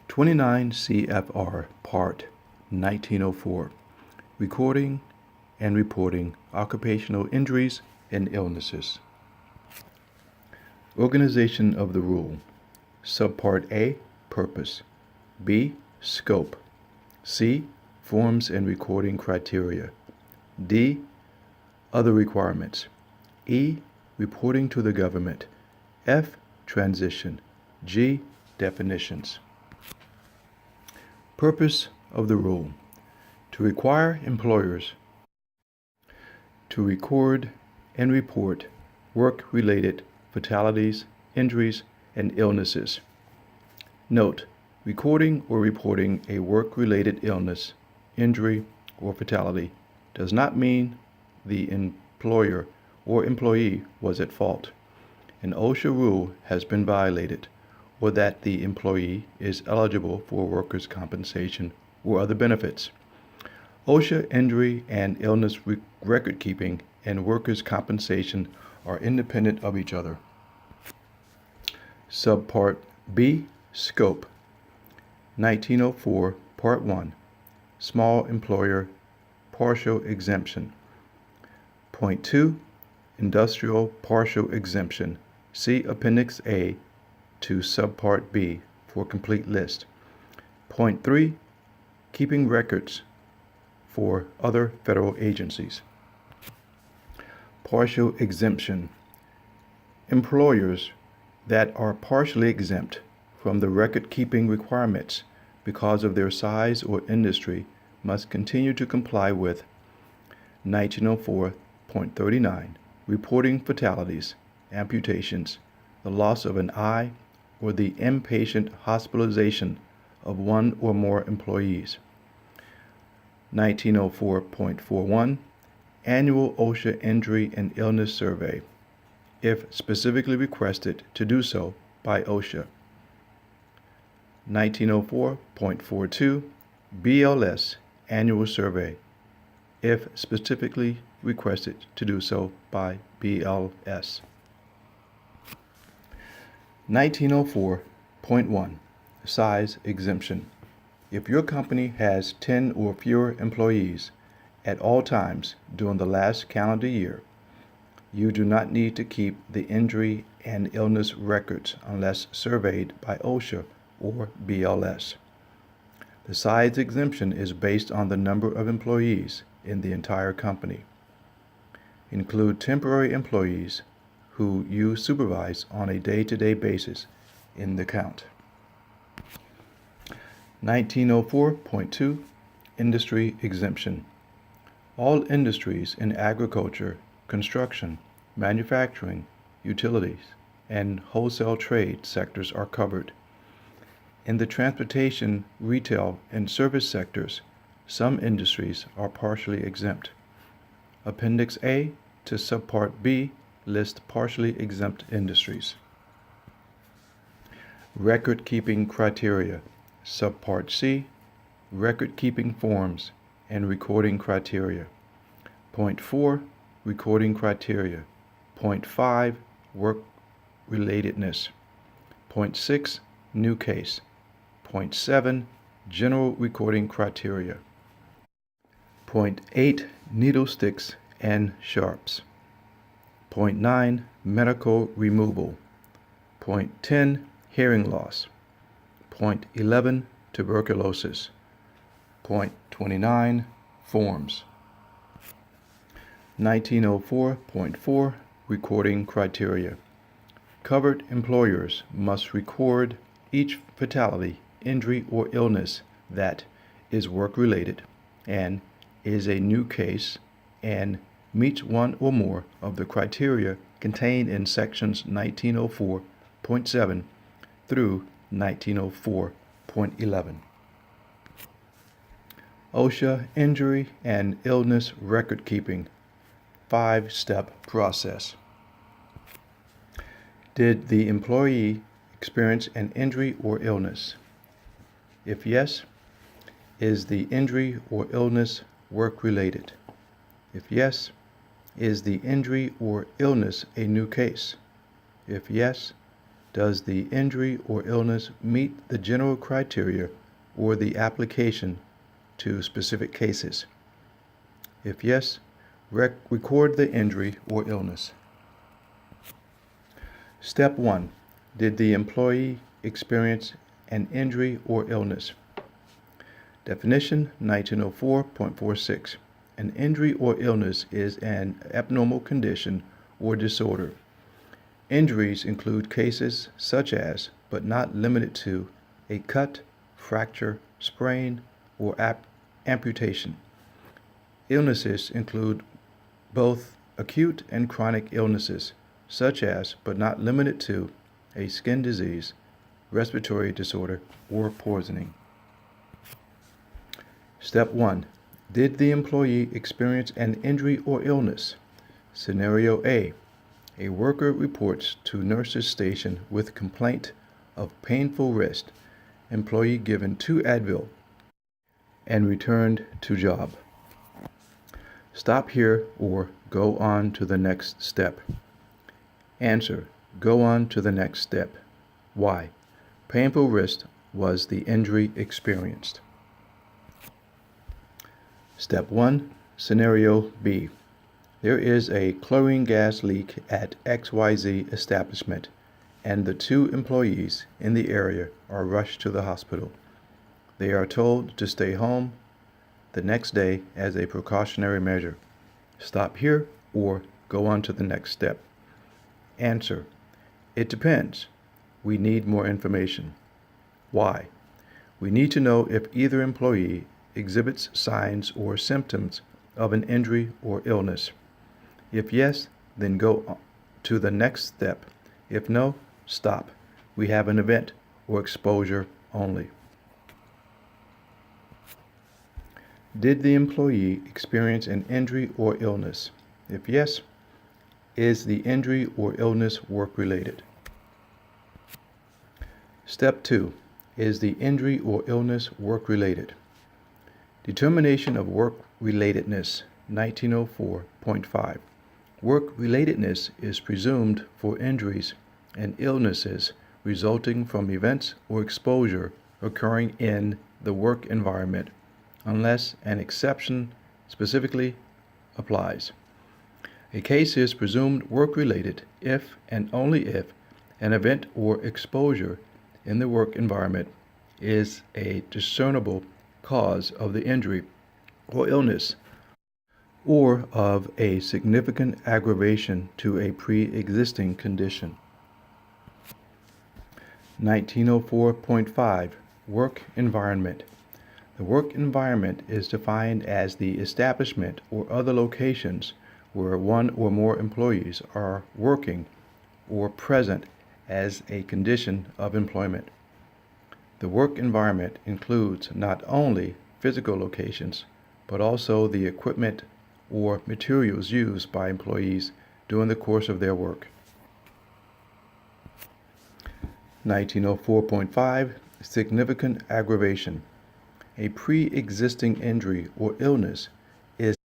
29 CFR Part 1904, Recording and Reporting Occupational Injuries and Illnesses. Organization of the Rule. Subpart A, Purpose. B, Scope. C, Forms and Recording Criteria. D, Other Requirements. E, Reporting to the Government. F, Transition. G, Definitions. Purpose of the rule: to require employers to record and report work-related fatalities, injuries, and illnesses. Note: recording or reporting a work-related illness, injury, or fatality does not mean the employer or employee was at fault, an OSHA rule has been violated, or that the employee is eligible for workers' compensation or other benefits. OSHA injury and illness record keeping and workers' compensation are independent of each other. Subpart B, Scope. 1904, Part 1, Small Employer Partial Exemption. Point 2, Industrial Partial Exemption. See Appendix A to Subpart B for complete list. Point 3, Keeping records for other federal agencies. Partial exemption. Employers that are partially exempt from the record-keeping requirements because of their size or industry must continue to comply with 1904.39, reporting fatalities, amputations, the loss of an eye, or the inpatient hospitalization of one or more employees. 1904.41, Annual OSHA Injury and Illness Survey, if specifically requested to do so by OSHA. 1904.42, BLS Annual Survey, if specifically requested to do so by BLS. 1904.1, Size Exemption. If your company has 10 or fewer employees at all times during the last calendar year, you do not need to keep the injury and illness records unless surveyed by OSHA or BLS. The size exemption is based on the number of employees in the entire company. Include temporary employees who you supervise on a day-to-day basis in the count. 1904.2, Industry Exemption. All industries in agriculture, construction, manufacturing, utilities, and wholesale trade sectors are covered. In the transportation, retail, and service sectors, some industries are partially exempt. Appendix A to Subpart B list partially exempt industries. Record-keeping criteria. Subpart C, Record-keeping forms and recording criteria. Point 4, Recording criteria. Point 5, Work-relatedness. Point 6, New case. Point 7, General recording criteria. Point 8, Needle sticks and sharps. Point 9, Medical removal. Point 10, Hearing loss. Point 11, Tuberculosis. Point 29, Forms. 1904.4, Recording criteria. Covered employers must record each fatality, injury, or illness that is work-related and is a new case and meets one or more of the criteria contained in sections 1904.7 through 1904.11. OSHA Injury and Illness Record Keeping 5-step process. Did the employee experience an injury or illness? If yes, is the injury or illness work-related? If yes, is the injury or illness a new case? If yes, does the injury or illness meet the general criteria or the application to specific cases? If yes, record the injury or illness. Step 1. Did the employee experience an injury or illness? Definition 1904.46. An injury or illness is an abnormal condition or disorder. Injuries include cases such as, but not limited to, a cut, fracture, sprain, or amputation. Illnesses include both acute and chronic illnesses, such as, but not limited to, a skin disease, respiratory disorder, or poisoning. Step 1. Did the employee experience an injury or illness? Scenario A. A worker reports to nurse's station with complaint of painful wrist. Employee given 2 Advil and returned to job. Stop here or go on to the next step. Answer. Go on to the next step. Why? Painful wrist was the injury experienced. Step 1. Scenario B. There is a chlorine gas leak at XYZ establishment, and the 2 employees in the area are rushed to the hospital. They are told to stay home the next day as a precautionary measure. Stop here or go on to the next step. Answer. It depends. We need more information. Why? We need to know if either employee exhibits signs or symptoms of an injury or illness. If yes, then go to the next step. If no, stop. We have an event or exposure only. Did the employee experience an injury or illness? If yes, is the injury or illness work-related? Step 2. Is the injury or illness work-related? Determination of work-relatedness, 1904.5. Work-relatedness is presumed for injuries and illnesses resulting from events or exposure occurring in the work environment, unless an exception specifically applies. A case is presumed work-related if and only if an event or exposure in the work environment is a discernible cause of the injury or illness, or of a significant aggravation to a pre-existing condition. 1904.5. Work environment. The work environment is defined as the establishment or other locations where one or more employees are working or present as a condition of employment. The work environment includes not only physical locations, but also the equipment or materials used by employees during the course of their work. 1904.5. Significant aggravation. A pre-existing injury or illness is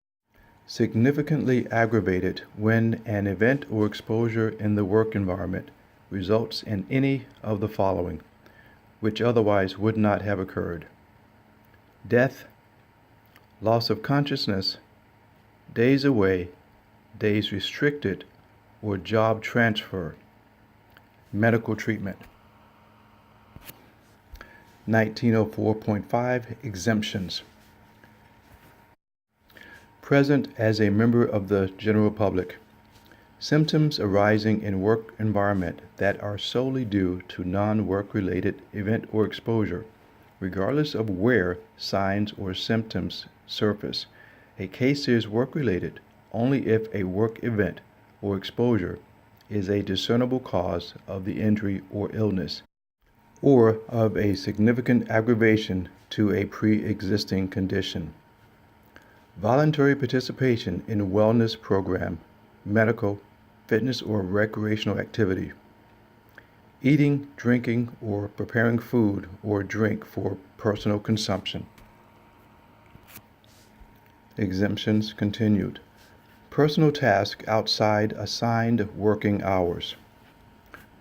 significantly aggravated when an event or exposure in the work environment results in any of the following, which otherwise would not have occurred: death, loss of consciousness, days away, days restricted, or job transfer. Medical treatment. 1904.5. Exemptions. Present as a member of the general public. Symptoms arising in work environment that are solely due to non-work related event or exposure, regardless of where signs or symptoms surface. A case is work-related only if a work event or exposure is a discernible cause of the injury or illness, or of a significant aggravation to a pre-existing condition. Voluntary participation in wellness program, medical, fitness or recreational activity. Eating, drinking, or preparing food or drink for personal consumption. Exemptions continued. Personal task outside assigned working hours.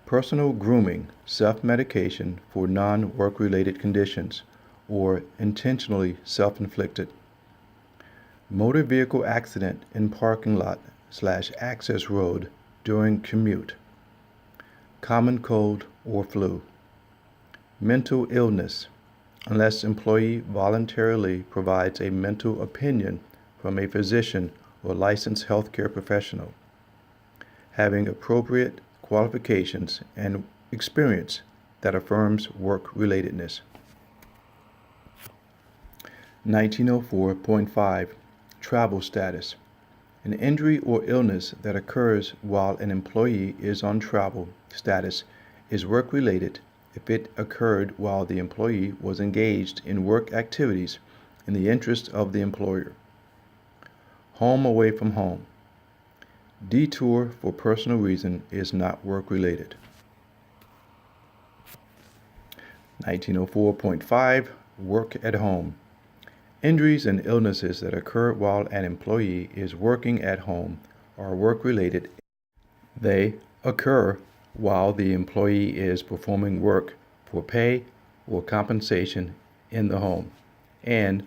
personal grooming, self-medication for non-work-related conditions, or intentionally self-inflicted. Motor vehicle accident in parking lot/access road during commute. Common cold or flu. Mental illness, unless employee voluntarily provides a mental opinion from a physician or licensed healthcare professional. Having appropriate qualifications and experience that affirms work-relatedness. 1904.5 Travel status. An injury or illness that occurs while an employee is on travel status is work-related if it occurred while the employee was engaged in work activities in the interest of the employer. Home away from home. Detour for personal reason is not work-related. 1904.5 Work at home. Injuries and illnesses that occur while an employee is working at home are work-related. They occur while the employee is performing work for pay or compensation in the home and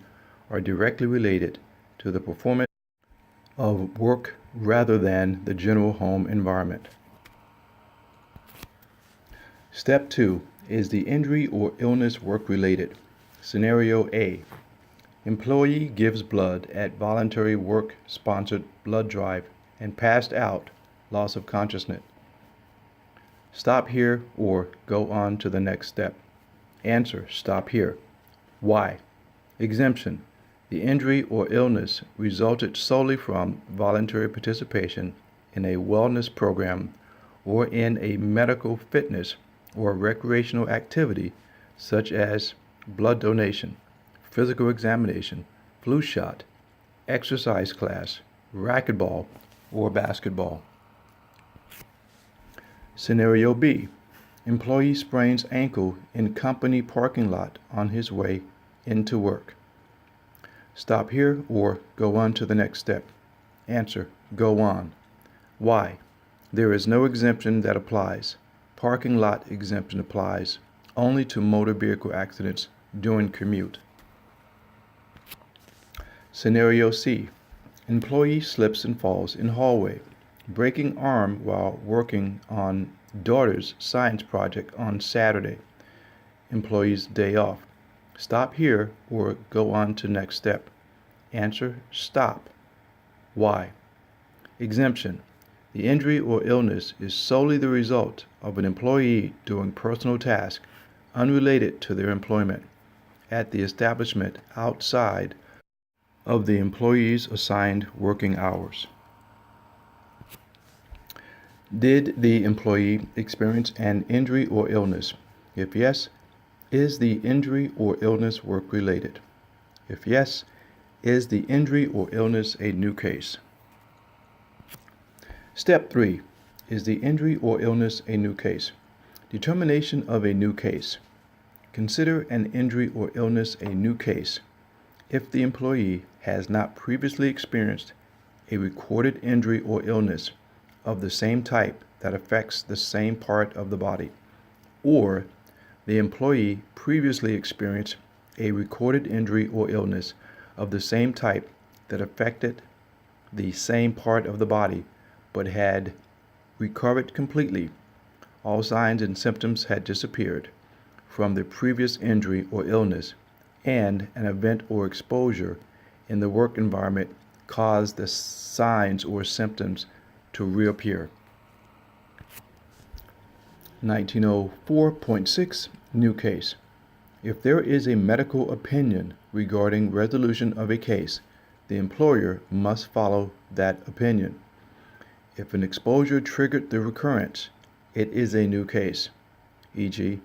are directly related to the performance of work rather than the general home environment. Step 2 is the injury or illness work-related. Scenario A. Employee gives blood at voluntary work-sponsored blood drive and passed out, loss of consciousness. Stop here or go on to the next step. Answer: stop here. Why? Exemption. The injury or illness resulted solely from voluntary participation in a wellness program or in a medical fitness or recreational activity such as blood donation, physical examination, flu shot, exercise class, racquetball, or basketball. Scenario B. Employee sprains ankle in company parking lot on his way into work. Stop here or go on to the next step. Answer: go on. Why? There is no exemption that applies. Parking lot exemption applies only to motor vehicle accidents during commute. Scenario C. Employee slips and falls in hallway, breaking arm while working on daughter's science project on Saturday. Employee's day off. Stop here or go on to next step. Answer: stop. Why? Exemption. The injury or illness is solely the result of an employee doing personal tasks unrelated to their employment at the establishment outside of the employee's assigned working hours. Did the employee experience an injury or illness? If yes, is the injury or illness work-related? If yes, is the injury or illness a new case? Step 3. Is the injury or illness a new case? Determination of a new case. Consider an injury or illness a new case if the employee has not previously experienced a recorded injury or illness of the same type that affects the same part of the body, or the employee previously experienced a recorded injury or illness of the same type that affected the same part of the body but had recovered completely. All signs and symptoms had disappeared from the previous injury or illness, and an event or exposure in the work environment caused the signs or symptoms to reappear. 1904.6 New case. If there is a medical opinion regarding resolution of a case, the employer must follow that opinion. If an exposure triggered the recurrence, it is a new case, e.g.,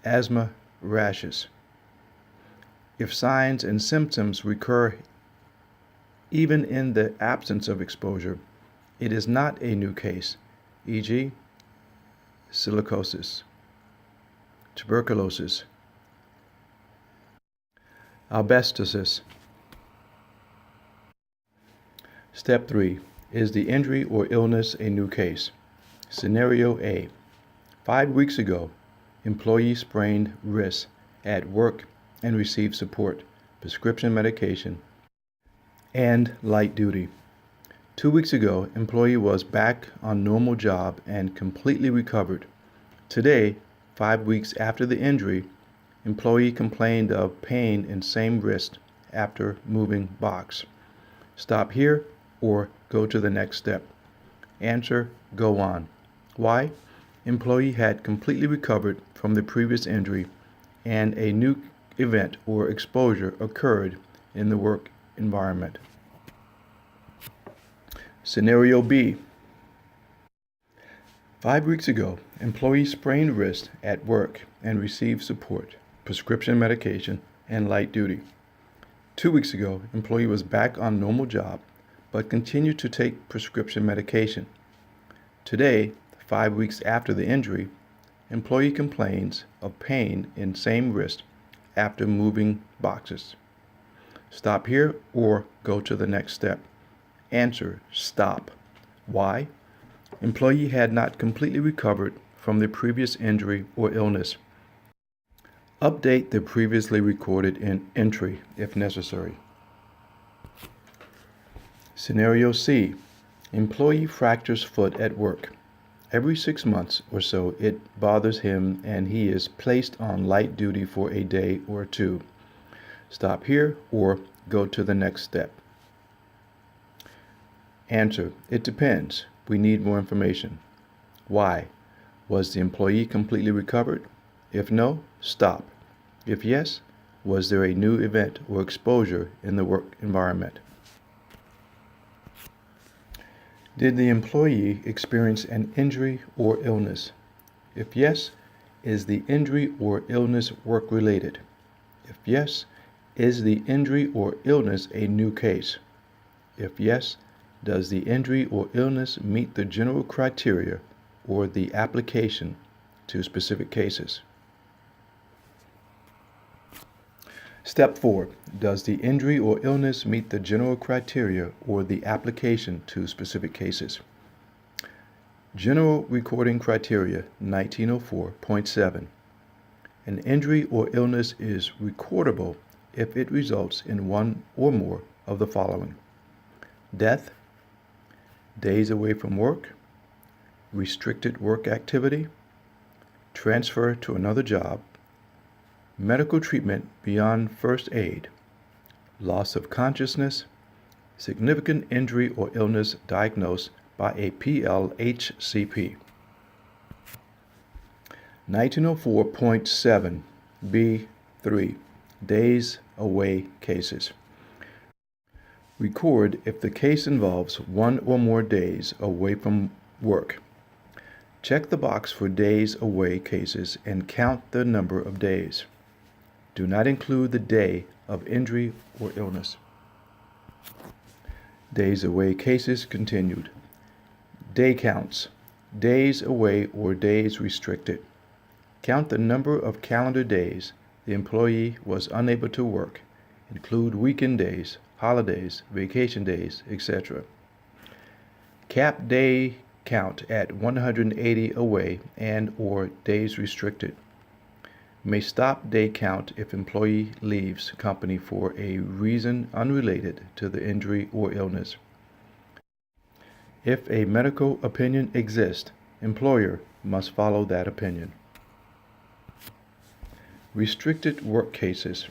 asthma, rashes. If signs and symptoms recur even in the absence of exposure, it is not a new case, e.g., silicosis, tuberculosis, asbestosis. Step 3. Is the injury or illness a new case? Scenario A. 5 weeks ago, employee sprained wrist at work and received support, prescription medication, and light duty. 2 weeks ago, employee was back on normal job and completely recovered. Today, 5 weeks after the injury, employee complained of pain in same wrist after moving box. Stop here or go to the next step. Answer, go on. Why? Employee had completely recovered from the previous injury and a new event or exposure occurred in the work environment. Scenario B. 5 weeks ago, employee sprained wrist at work and received support, prescription medication, and light duty. 2 weeks ago, employee was back on normal job but continued to take prescription medication. Today, 5 weeks after the injury, employee complains of pain in same wrist after moving boxes. Stop here or go to the next step. Answer, stop. Why? Employee had not completely recovered from the previous injury or illness. Update the previously recorded entry if necessary. Scenario C. Employee fractures foot at work. Every 6 months or so it bothers him and he is placed on light duty for a day or two. Stop here or go to the next step. Answer, it depends. We need more information. Why? Was the employee completely recovered? If no, stop. If yes, was there a new event or exposure in the work environment? Did the employee experience an injury or illness? If yes, is the injury or illness work-related? If yes, is the injury or illness a new case? If yes, does the injury or illness meet the general criteria or the application to specific cases? Step 4. Does the injury or illness meet the general criteria or the application to specific cases? General Recording Criteria 1904.7. An injury or illness is recordable if it results in one or more of the following: death, days away from work, restricted work activity, transfer to another job, medical treatment beyond first aid, loss of consciousness, significant injury or illness diagnosed by a PLHCP. 1904.7 B3. Days away cases. Record if the case involves one or more days away from work. Check the box for days away cases and count the number of days. Do not include the day of injury or illness. Days away cases continued. Day counts. Days away or days restricted. Count the number of calendar days the employee was unable to work. Include weekend days, holidays, vacation days, etc. Cap day count at 180 away and or days restricted. May stop day count if employee leaves company for a reason unrelated to the injury or illness. If a medical opinion exists, employer must follow that opinion. Restricted work cases.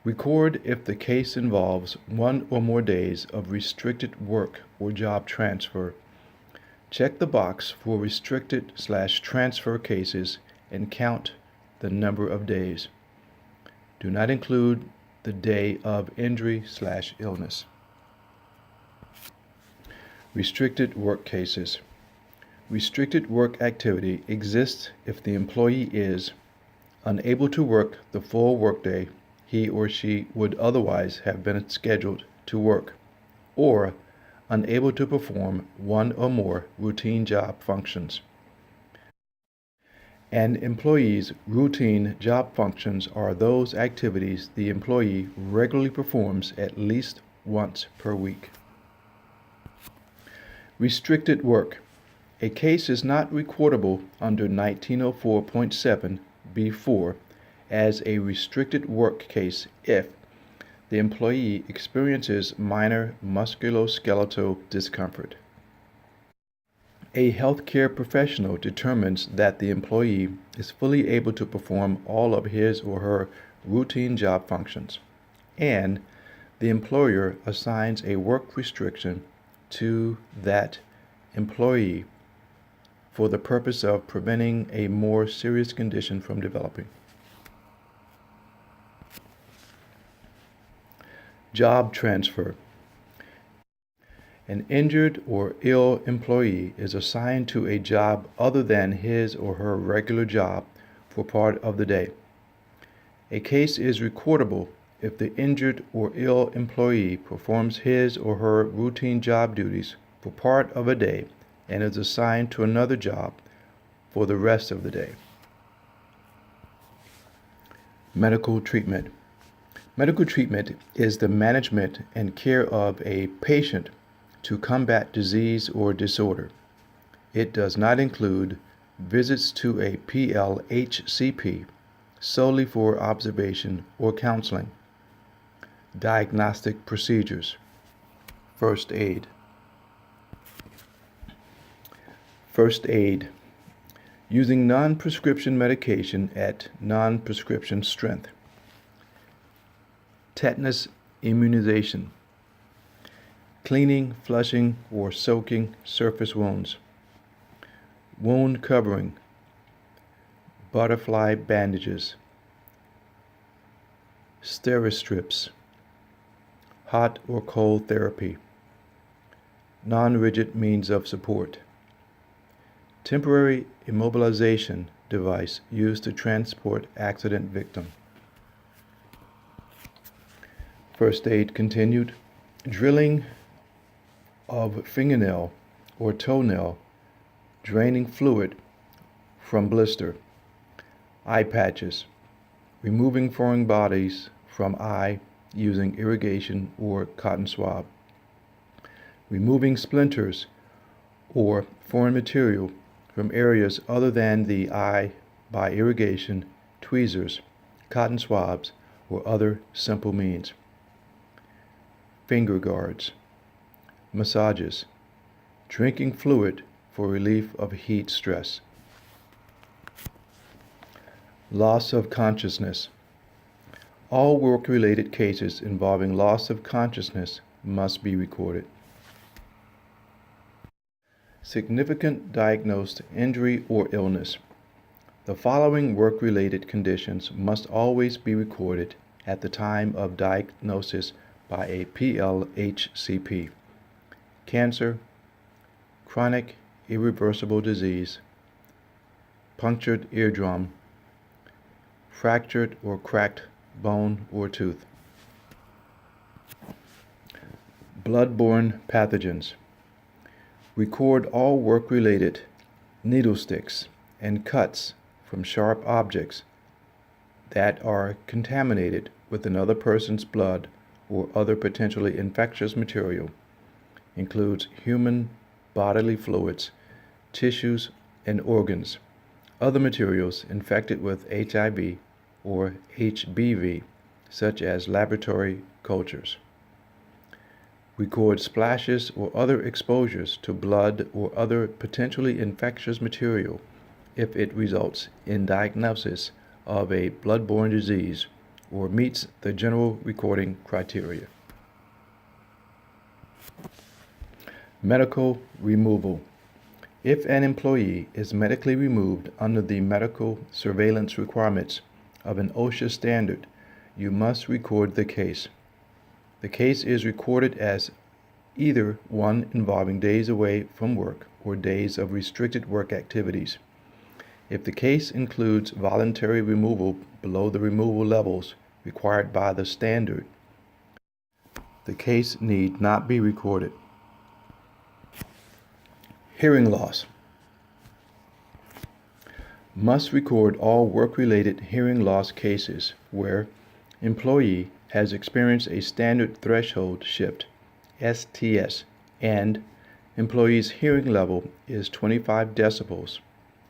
Record if the case involves one or more days of restricted work or job transfer. Check the box for restricted/transfer cases and count the number of days. Do not include the day of injury/illness. Restricted work cases. Restricted work activity exists if the employee is unable to work the full workday he or she would otherwise have been scheduled to work, or unable to perform one or more routine job functions. An employee's routine job functions are those activities the employee regularly performs at least once per week. Restricted work. A case is not recordable under 1904.7(b)(4) as a restricted work case if the employee experiences minor musculoskeletal discomfort. A healthcare professional determines that the employee is fully able to perform all of his or her routine job functions, and the employer assigns a work restriction to that employee for the purpose of preventing a more serious condition from developing. Job transfer. An injured or ill employee is assigned to a job other than his or her regular job for part of the day. A case is recordable if the injured or ill employee performs his or her routine job duties for part of a day and is assigned to another job for the rest of the day. Medical treatment. Medical treatment is the management and care of a patient to combat disease or disorder. It does not include visits to a PLHCP solely for observation or counseling. Diagnostic procedures. First aid. First aid. Using non-prescription medication at non-prescription strength. Tetanus immunization. Cleaning, flushing, or soaking surface wounds. Wound covering. Butterfly bandages. Steri-strips. Hot or cold therapy. Non-rigid means of support. Temporary immobilization device used to transport accident victim. First aid continued. Drilling of fingernail or toenail, draining fluid from blister. Eye patches. Removing foreign bodies from eye using irrigation or cotton swab. Removing splinters or foreign material from areas other than the eye by irrigation, tweezers, cotton swabs, or other simple means. Finger guards. Massages. Drinking fluid for relief of heat stress. Loss of consciousness. All work-related cases involving loss of consciousness must be recorded. Significant diagnosed injury or illness. The following work-related conditions must always be recorded at the time of diagnosis by a PLHCP. Cancer, chronic irreversible disease, punctured eardrum, fractured or cracked bone or tooth. Blood-borne pathogens. Record all work-related needle sticks and cuts from sharp objects that are contaminated with another person's blood or other potentially infectious material. Includes human bodily fluids, tissues, and organs, other materials infected with HIV or HBV, such as laboratory cultures. Record splashes or other exposures to blood or other potentially infectious material if it results in diagnosis of a blood-borne disease or meets the general recording criteria. Medical removal. If an employee is medically removed under the medical surveillance requirements of an OSHA standard, you must record the case. The case is recorded as either one involving days away from work or days of restricted work activities. If the case includes voluntary removal below the removal levels required by the standard, the case need not be recorded. Hearing loss. Must record all work-related hearing loss cases where employee has experienced a standard threshold shift, STS, and Employee's hearing level is 25 decibels,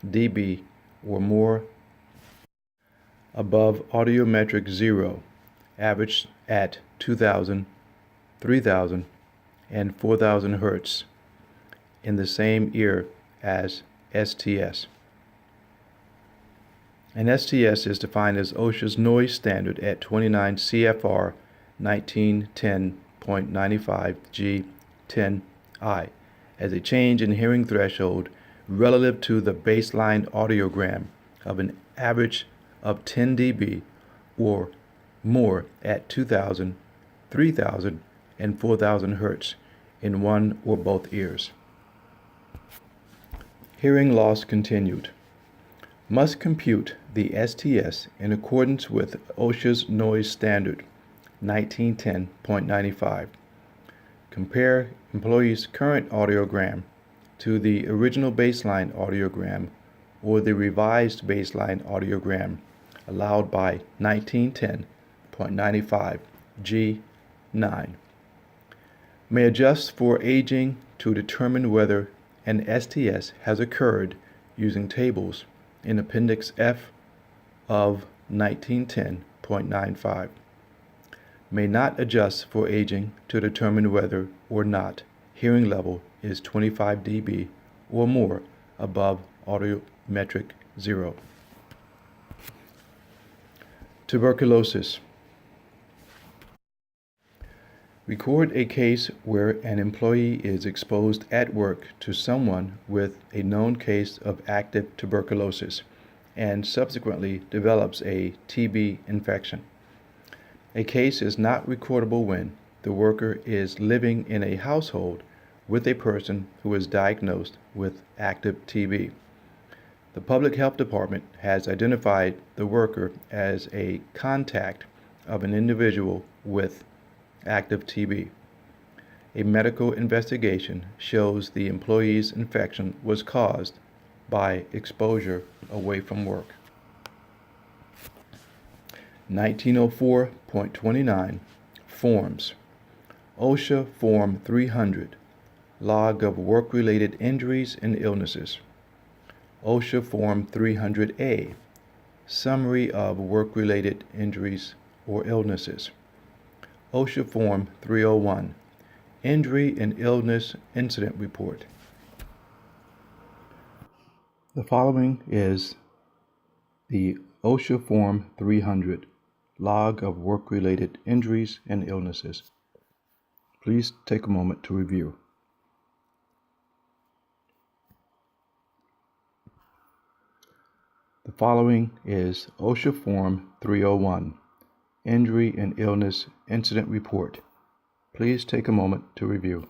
dB, or more above audiometric 0, averaged at 2,000, 3,000, and 4,000 Hertz in the same ear as STS. An STS is defined as OSHA's noise standard at 29 CFR 1910.95 G10I as a change in hearing threshold relative to the baseline audiogram of an average of 10 dB or more at 2,000, 3,000, and 4,000 Hertz in one or both ears. Hearing loss continued. Must compute the STS in accordance with OSHA's noise standard 1910.95. Compare employee's current audiogram to the original baseline audiogram or the revised baseline audiogram allowed by 1910.95 G9. May adjust for aging to determine whether an STS has occurred using tables in Appendix F of 1910.95. May not adjust for aging to determine whether or not hearing level is 25 dB or more above audiometric 0. Tuberculosis. Record a case where an employee is exposed at work to someone with a known case of active tuberculosis and subsequently develops a TB infection. A case is not recordable when the worker is living in a household with a person who is diagnosed with active TB. The Public Health Department has identified the worker as a contact of an individual with active TB. A medical investigation shows the employee's infection was caused by exposure away from work. 1904.29 Forms. OSHA Form 300, Log of Work-Related Injuries and Illnesses. OSHA Form 300A, Summary of Work-Related Injuries or Illnesses. OSHA Form 301, Injury and Illness Incident Report. The following is the OSHA Form 300, Log of Work-Related Injuries and Illnesses. Please take a moment to review. The following is OSHA Form 301, Injury and Illness Incident Report. Please take a moment to review.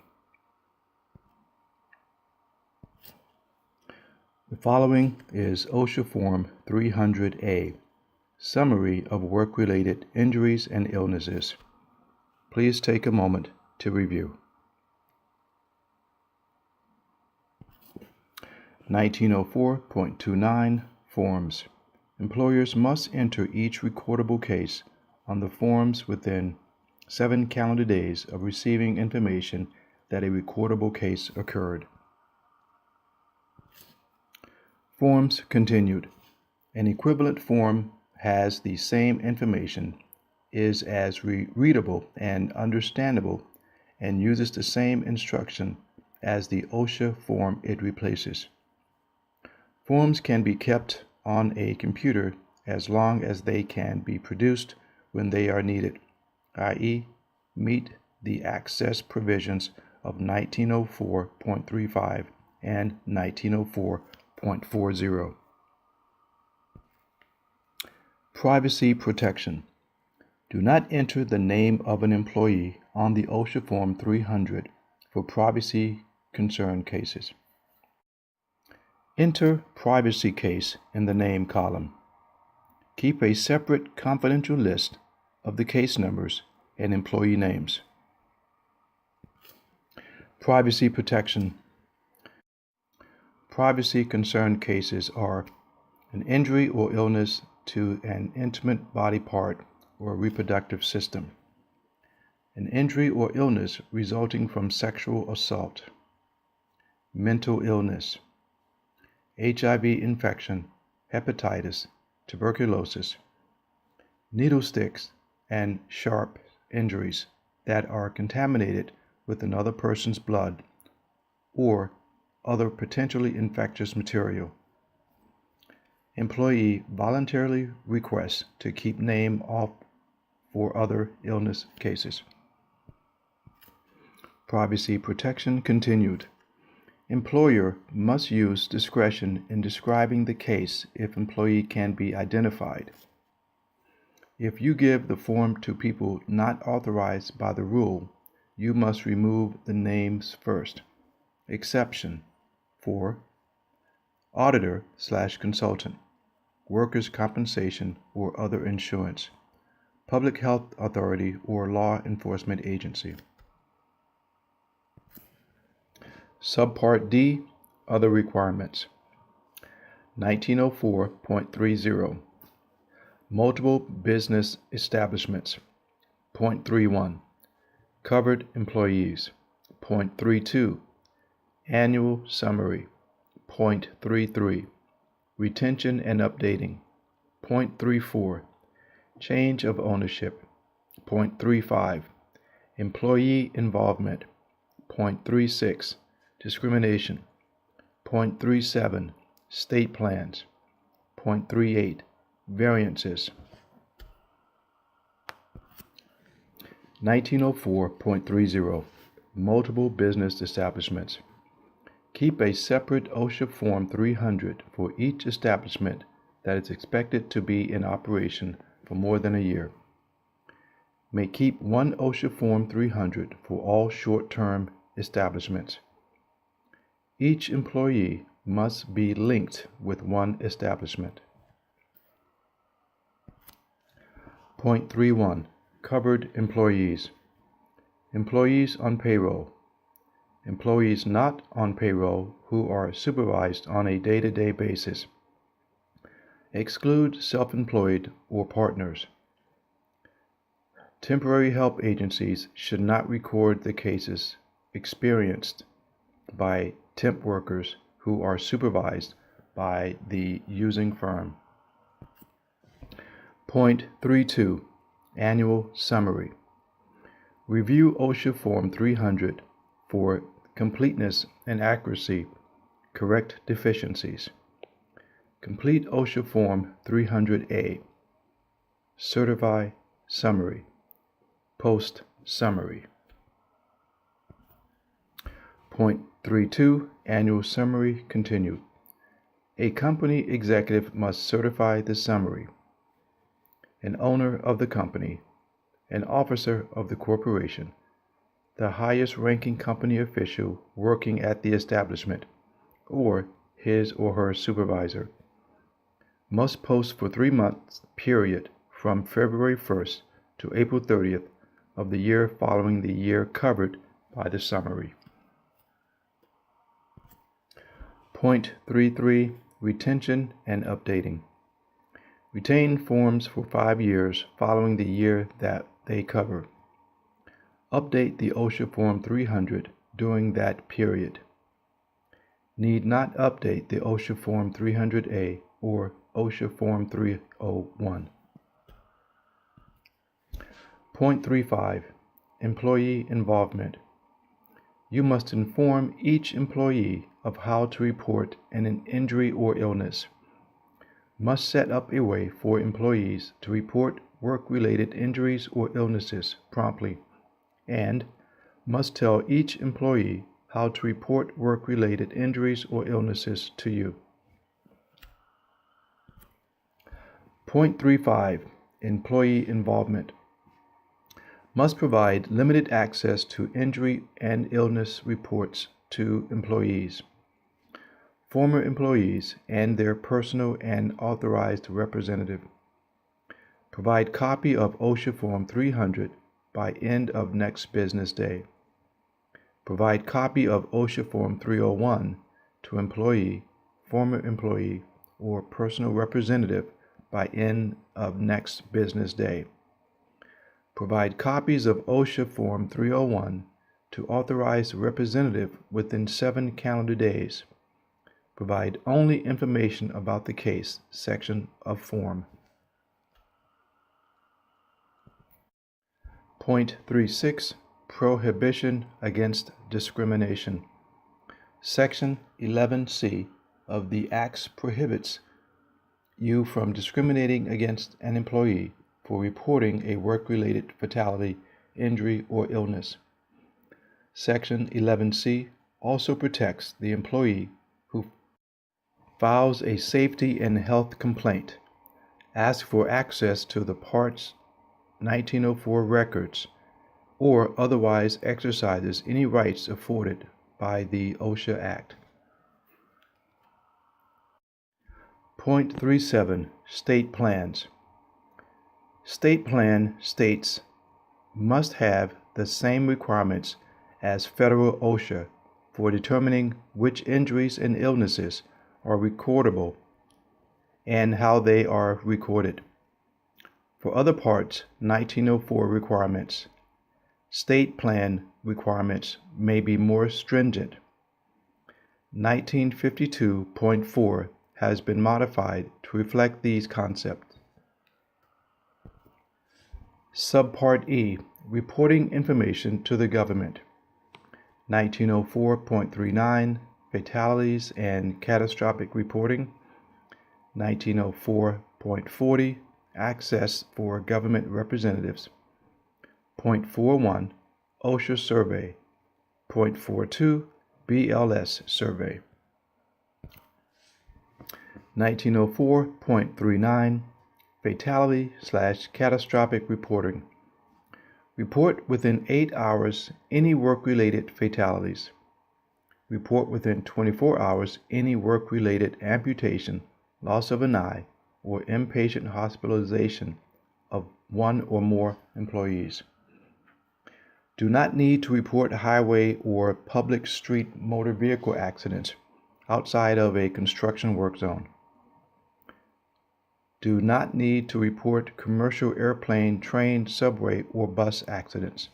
The following is OSHA Form 300A, Summary of Work-Related Injuries and Illnesses. Please take a moment to review. 1904.29 Forms. Employers must enter each recordable case on the forms within 7 calendar days of receiving information that a recordable case occurred. Forms continued. An equivalent form has the same information, is as readable and understandable, and uses the same instruction as the OSHA form it replaces. Forms can be kept on a computer as long as they can be produced when they are needed, i.e., meet the access provisions of 1904.35 and 1904.40. Privacy protection. Do not enter the name of an employee on the OSHA Form 300 for privacy concern cases. Enter privacy case in the name column. Keep a separate confidential list of the case numbers and employee names. Privacy protection. Privacy concern cases are an injury or illness to an intimate body part or reproductive system, an injury or illness resulting from sexual assault, mental illness, HIV infection, hepatitis, tuberculosis, needle sticks, and sharp injuries that are contaminated with another person's blood or other potentially infectious material. Employee voluntarily requests to keep name off for other illness cases. Privacy protection continued. Employer must use discretion in describing the case if employee can be identified. If you give the form to people not authorized by the rule, you must remove the names first. Exception for auditor/consultant, workers' compensation or other insurance, public health authority or law enforcement agency. Subpart D, Other Requirements. 1904.30, Multiple Business Establishments. .31, Covered Employees. .32, Annual Summary. .33, Retention and Updating. .34, Change of Ownership. .35, Employee Involvement. .36, Discrimination. .37, State Plans. .38, Variances. 1904.30, Multiple Business Establishments. Keep a separate OSHA Form 300 for each establishment that is expected to be in operation for more than a year. May keep one OSHA Form 300 for all short-term establishments. Each employee must be linked with one establishment. .31, Covered Employees. Employees on payroll. Employees not on payroll who are supervised on a day-to-day basis. Exclude self-employed or partners. Temporary help agencies should not record the cases experienced by temp workers who are supervised by the using firm. .32, Annual Summary. Review OSHA Form 300 for completeness and accuracy, correct deficiencies. Complete OSHA Form 300A. Certify Summary. Post Summary. .32, Annual Summary continued. A company executive must certify the summary. An owner of the company, an officer of the corporation, the highest ranking company official working at the establishment, or his or her supervisor, must post for 3 months period from February 1st to April 30th of the year following the year covered by the summary. .33, Retention and Updating. Retain forms for 5 years following the year that they cover. Update the OSHA Form 300 during that period. Need not update the OSHA Form 300A or OSHA Form 301. .35, Employee Involvement. You must inform each employee of how to report an injury or illness. Must set up a way for employees to report work-related injuries or illnesses promptly, and must tell each employee how to report work-related injuries or illnesses to you. .35, Employee Involvement. Must provide limited access to injury and illness reports to employees, former employees, and their personal and authorized representative. Provide copy of OSHA Form 300 by end of next business day. Provide copy of OSHA Form 301 to employee, former employee, or personal representative by end of next business day. Provide copies of OSHA Form 301 to authorize the representative within 7 calendar days. Provide only information about the case section of form. Point 36. Prohibition against discrimination. Section 11C of the Acts prohibits you from discriminating against an employee for reporting a work-related fatality, injury, or illness. Section 11C also protects the employee who files a safety and health complaint, asks for access to the Parts 1904 records, or otherwise exercises any rights afforded by the OSHA Act. Point 37. State plans. State plan states must have the same requirements as federal OSHA for determining which injuries and illnesses are recordable and how they are recorded. For other parts 1904 requirements, state plan requirements may be more stringent. 1952.4 has been modified to reflect these concepts. Subpart E, reporting information to the government. 1904.39, fatalities and catastrophic reporting. 1904.40, access for government representatives. .41, OSHA survey. .42, BLS survey. 1904.39, fatality/catastrophic reporting. Report within 8 hours any work-related fatalities. Report within 24 hours any work-related amputation, loss of an eye, or inpatient hospitalization of one or more employees. Do not need to report highway or public street motor vehicle accidents outside of a construction work zone. Do not need to report commercial airplane, train, subway, or bus accidents.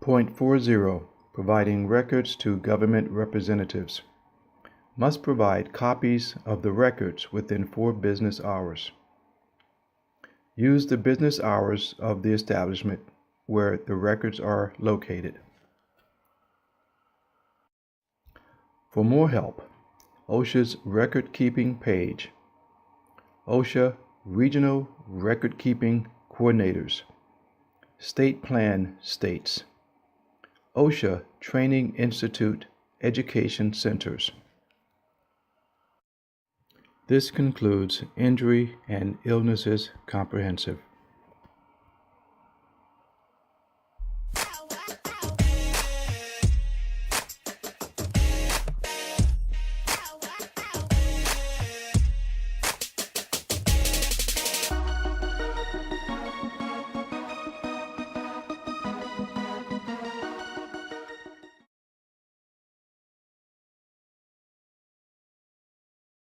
Point 40. Providing records to government representatives. Must provide copies of the records within 4 business hours. Use the business hours of the establishment where the records are located. For more help, OSHA's record-keeping page. OSHA Regional Record-Keeping Coordinators. State Plan States. OSHA Training Institute Education Centers. This concludes Injury and Illnesses Comprehensive.